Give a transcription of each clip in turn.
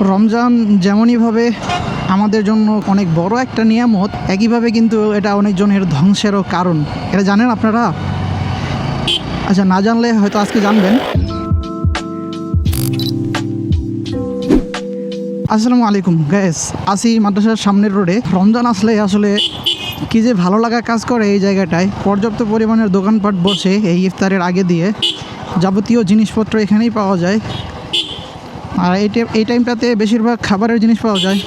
রমজান যেমনইভাবে আমাদের জন্য অনেক বড় একটা নিয়ামত, একইভাবে কিন্তু এটা অনেকজনের ধ্বংসেরও কারণ। এটা জানেন আপনারা? আচ্ছা, না জানলে হয়তো আজকে জানবেন। আসসালামু আলাইকুম গাইস, আসি মাদ্রাসার সামনের রোডে। রমজান আসলে আসলে কি যে ভালো লাগা কাজ করে এই জায়গাটায়। পর্যাপ্ত পরিমাণের দোকানপাট বসে এই ইফতারের আগে দিয়ে, যাবতীয় জিনিসপত্র এখানেই পাওয়া যায়। আর এই টাইমটাতে বেশিরভাগ খাবারের জিনিস পাওয়া যায়।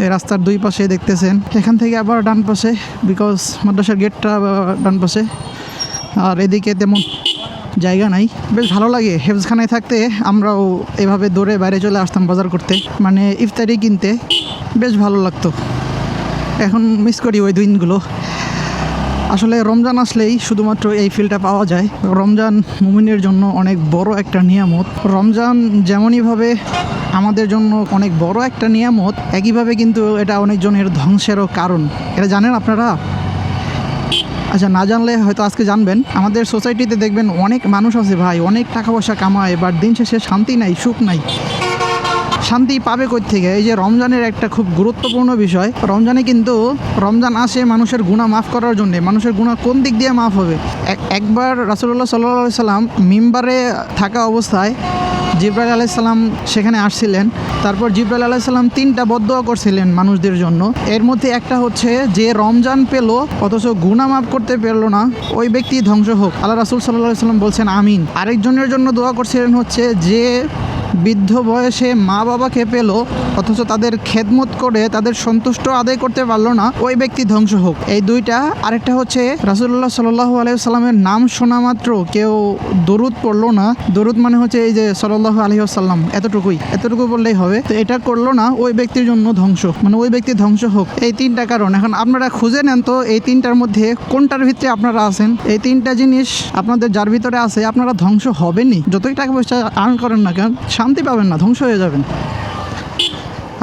এই রাস্তার দুই পাশে দেখতেছেন, এখান থেকে আবার ডান পাশে, বিকজ মাদ্রাসার গেটটা ডান পাশে। আর এদিকে তেমন জায়গা নাই। বেশ ভালো লাগে। হেফজখানায় থাকতে আমরাও এভাবে দৌড়ে বাইরে চলে আসতাম বাজার করতে, মানে ইফতারি কিনতে। বেশ ভালো লাগতো। এখন মিস করি ওই দিনগুলো। আসলে রমজান আসলেই শুধুমাত্র এই ফিলটা পাওয়া যায়। রমজান মুমিনের জন্য অনেক বড় একটা নিয়ামত। রমজান যেমনইভাবে আমাদের জন্য অনেক বড় একটা নিয়ামত, একইভাবে কিন্তু এটা অনেকজনের ধ্বংসেরও কারণ। এটা জানেন আপনারা? আচ্ছা, না জানলে হয়তো আজকে জানবেন। আমাদের সোসাইটিতে দেখবেন অনেক মানুষ আছে ভাই, অনেক টাকা পয়সা কামায়, বাট দিন শেষে শান্তি নাই, সুখ নাই। শান্তি পাবে কই থেকে? এই যে রমজানের একটা খুব গুরুত্বপূর্ণ বিষয়, রমজানে কিন্তু রমজান আসে মানুষের গুনাহ মাফ করার জন্য। মানুষের গুনাহ কোন দিক দিয়ে মাফ হবে? একবার রাসূলুল্লাহ সাল্লাল্লাহু আলাইহি সাল্লাম মিম্বারে থাকা অবস্থায় জিবরাইল আলাইহিস সালাম সেখানে আসছিলেন। তারপর জিবরাইল আলাইহিস সালাম 3টা বদদোয়া করছিলেন মানুষদের জন্য। এর মধ্যে একটা হচ্ছে, যে রমজান পেল অথচ গুনাহ মাফ করতে পারলো না, ওই ব্যক্তি ধ্বংস হোক। আল্লাহ রাসূল সাল্লাল্লাহু আলাইহি সাল্লাম বলছেন আমিন। আরেকজনের জন্য দোয়া করছিলেন হচ্ছে, যে বৃদ্ধ বয়সে মা বাবাকে পেল অথচ তাদের খেদমত করে তাদের সন্তুষ্ট আদায় করতে পারলো না, ওই ব্যক্তি ধ্বংস হোক। এই দুইটা। আরেকটা হচ্ছে, রাসূলুল্লাহ সাল্লাল্লাহু আলাইহি সাল্লামের নাম শোনা মাত্র কেউ দরুদ পড়লো না। দরুদ মানে হচ্ছে এই যে সাল্লাল্লাহু আলাইহি ওয়াসাল্লাম, এতটুকু বললেই হবে। তো এটা করলো না, ওই ব্যক্তির জন্য ধ্বংস, মানে ওই ব্যক্তি ধ্বংস হোক। এই 3টা কারণ। এখন আপনারা খুঁজে নেন তো এই 3টার মধ্যে কোনটার ভিতরে আপনারা আছেন। এই 3টা জিনিস আপনাদের যার ভিতরে আছে, আপনারা ধ্বংস হবেনই। যতই টাকা পয়সা আর্ন করেন না কেন, শান্তি পাবেন না, ধ্বংস হয়ে যাবেন।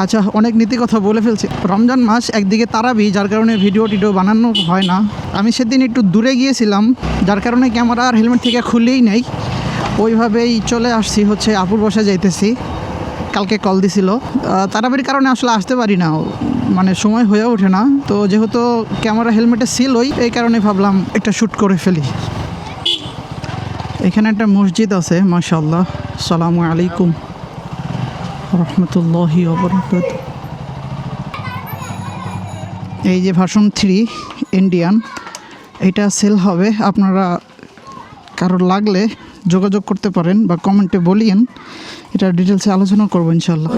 আচ্ছা, অনেক নীতি কথা বলে ফেলছি। রমজান মাস, একদিকে তারাবি, যার কারণে ভিডিও বানানো হয় না। আমি সেদিন একটু দূরে গিয়েছিলাম, যার কারণে ক্যামেরা আর হেলমেট থেকে খুললেই নেই, ওইভাবেই চলে আসছি। হচ্ছে আপুর বাসায় যাইতেছি। কালকে কল দিছিল। তারাবির কারণে আসলে আসতে পারি না, মানে সময় হয়ে ওঠে না। তো যেহেতু ক্যামেরা হেলমেটে ছিলই, এই কারণে ভাবলাম একটা শ্যুট করে ফেলি। এখানে একটা মসজিদ আছে, মাশাআল্লাহ। আসসালামু আলাইকুম রহমতুল্লাহি ওয়া বারাকাতুহু। এই যে ভার্সন 3 ইন্ডিয়ান, এটা সেল হবে। আপনারা কারোর লাগলে যোগাযোগ করতে পারেন বা কমেন্টে বলিয়েন, এটা ডিটেলসে আলোচনা করবো ইনশাআল্লাহ।